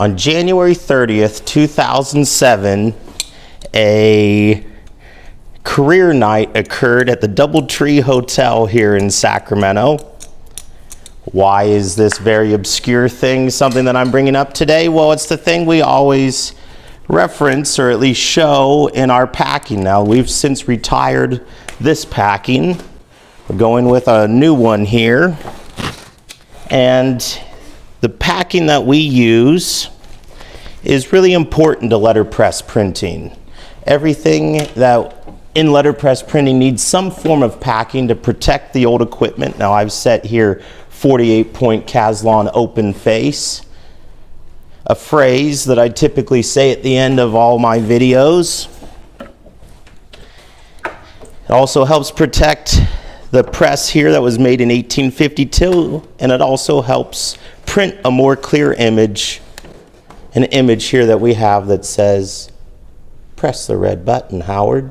On January 30th, 2007, a career night occurred at the DoubleTree Hotel here in Sacramento. Why is this very obscure thing something that I'm bringing up today? Well, it's the thing we always reference, or at least show, in our packing. Now, we've since retired this packing. We're going with a new one here. And the packing that we use is really important to letterpress printing. Everything that in letterpress printing needs some form of packing to protect the old equipment. Now, I've set here 48-point Caslon open face, a phrase that I typically say at the end of all my videos. It also helps protect the press here that was made in 1852, and it also helps print a more clear image, an image here that we have that says, "Press the red button, Howard."